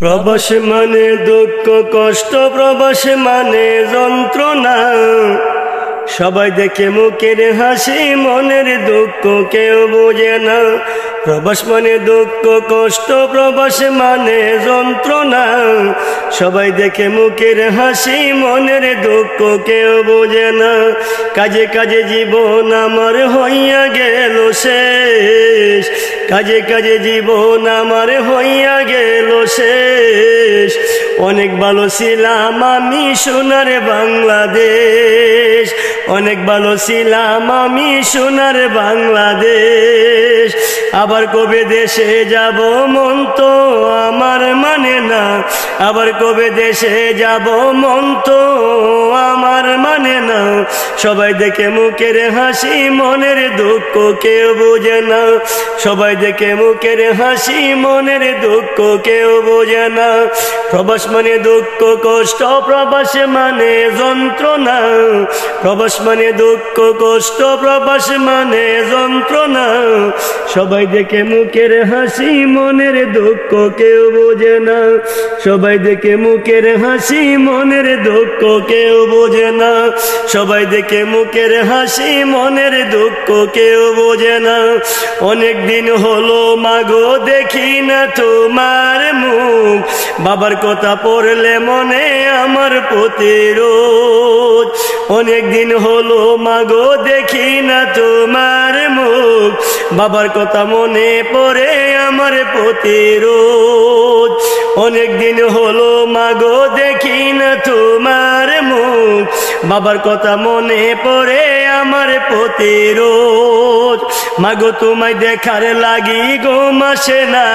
প্রবাস মানে দুঃখ কষ্ট, প্রবাস মানে যন্ত্রণা। সবাই দেখে মুখের হাসি, মনের দুঃখ কেউ বোঝে না। প্রবাস মানে দুঃখ কষ্ট, প্রবাস মানে যন্ত্রণা। সবাই দেখে মুখের হাসি, মনের দুঃখ কেউ বোঝে না। কাজে কাজে জীবন আমার হইয়া গেল শেষ, কাজে কাজে জীবন আমার হইয়া গেল শেষ। অনেক ভালো ছিলাম আমি সোনার বাংলাদেশ, অনেক ভালো ছিলাম আমি সোনার বাংলাদেশ। আবার কবে দেশে যাব মন তো আমার মানে না, আবার কবে দেশে যাব মন তো আমার মানে না। সবাই দেখে মুখের হাসি, মনের দুঃখ কেউ বোঝে না। সবাই দেখে মুখের হাসি, মনের দুঃখ কেউ বোঝে না। প্রবাস মানে দুঃখ কষ্ট, প্রবাস মানে যন্ত্রণা। প্রবাস মানে দুঃখ কষ্ট, প্রবাস মানে যন্ত্রণা। সবাই দেখে মুখের হাসি, মনের দুঃখ কেউ বোঝে না। সবাই দেখে মুখের হাসি, মনের দুঃখ কেউ বোঝে না। সবাই দেখে মুখের হাসি, মনের দুঃখ কেউ বোঝে না। অনেক দিন হলো মাগো দেখি না তোমার মুখ, বাবার কথা পড়লে মনে আমার প্রতিরোধ। অনেক দিন হলো মাগো দেখি না তোমার মুখ, বাবার কথা মনে পড়ে আমার প্রতিরোধ। অনেক দিন হলো মাগো দেখি না তোমার মুখ, বাবার কথা মনে পড়ে আমার প্রতিরোধ। মাগো তোমায় দেখার লাগি ঘুম আসে না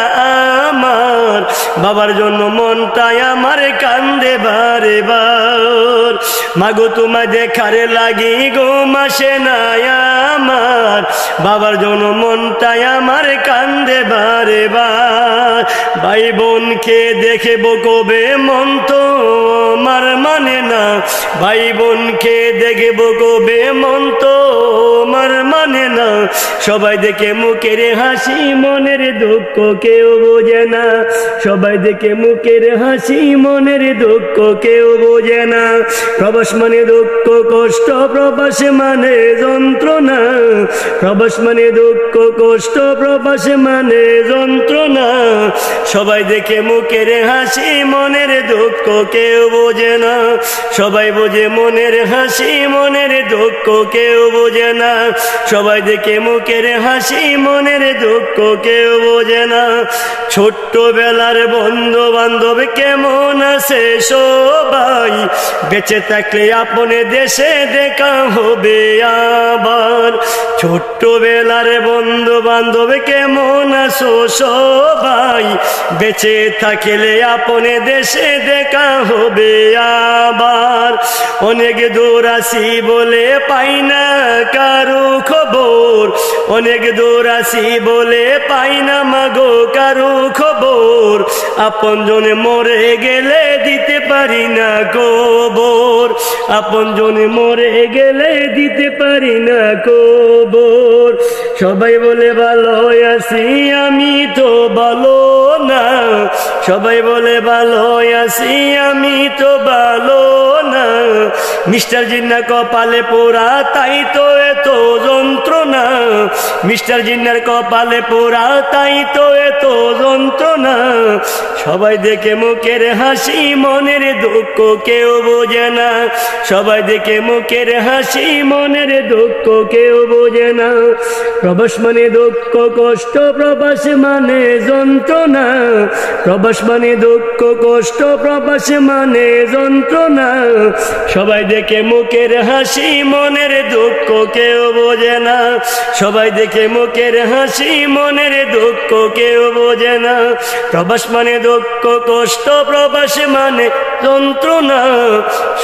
আমার, বাবার জন্য মনটাই আমার কান্দে বারে বার। মাগো তোমায় দেখার লাগি ঘুম আসে না আমার, বাবার জন্য মনটাই আমার কান্দে বারে বার। ভাই বোনকে দেখবো কবে মন তো আমার মানে না, ভাই বোনকে দেখবো কবে মন তো আমার মানে না। সবাই দেখে মুখের হাসি, মনের দুঃখ কেউ বোঝে না। সবাই দেখে মুখের হাসি, মনের দুঃখ কেউ বোঝে না। প্রবাস মানে দুঃখ কষ্ট, প্রবাস মানে যন্ত্রণা। প্রবাস মানে দুঃখ কষ্ট, প্রবাস মানে যন্ত্রণা। সবাই দেখে মুখের হাসি, মনের দুঃখ কেউ বোঝে না। সবাই বোঝে মনের হাসি, মনের দুঃখ কেউ বোঝে না। সবাই দেখে মুখের হাসি, মনের দুঃখ কেউ বোঝে না। ছোট্টবেলার বন্ধু বান্ধব কেমন আছে সবাই, বেঁচে থাকলে আপনে দেশে দেখা হবে আবার। ছোট্টবেলার বন্ধু বান্ধব কেমন আছো সবাই, বেঁচে থাকলে আপনে দেশে দেখা হবে আবার। অনেক দূর আসি বলে পাই না কারো খবর, অনেক দূর আসি বলে পাই না মাগো কারো খবর। আপন জনে মরে গেলে দিতে পারি না খবর, আপন জনে মরে গেলে দিতে পারি না খবর। সবাই বলে ভালো আছি আমি তো ভালো না, সবাই বলে ভালো আছি আমি তো ভালো না। মিস্টার জিন্নার কপালে পোড়া তাই তো এত যন্ত্রণা, মিস্টার জিন্নার কপালে পোড়া তাই তো এত যন্ত্রণা। সবাই দেখে মুখের হাসি, মনের দুঃখ কেউ বোঝে না। সবাই দেখে মুখের হাসি, মনের দুঃখ কেউ বোঝে না। প্রবাস মানে দুঃখ কষ্ট, প্রবাস মানে যন্ত্রণা। প্রবাস মানে দুঃখ কষ্ট, প্রবাস মানে যন্ত্রণা। সবাই দেখে মুখের হাসি, মনের দুঃখ কেউ বোঝে না। সবাই দেখে মুখের হাসি, মনের দুঃখ কেউ বোঝে না। প্রবাস মানে দুঃখ কষ্ট, প্রবাস মানে যন্ত্রণা।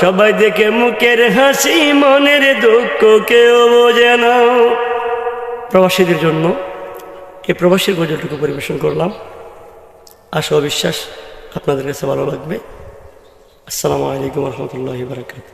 সবাই দেখে মুখের হাসি, মনের দুঃখ কেউ বোঝে না। প্রবাসীদের জন্য এই প্রবাসীর গজলটুকু পরিবেশন করলাম। আশা ও বিশ্বাস আপনাদের কাছে ভালো লাগবে। আসসালামু আলাইকুম ওয়া রাহমাতুল্লাহি ওয়া বারাকাতুহু।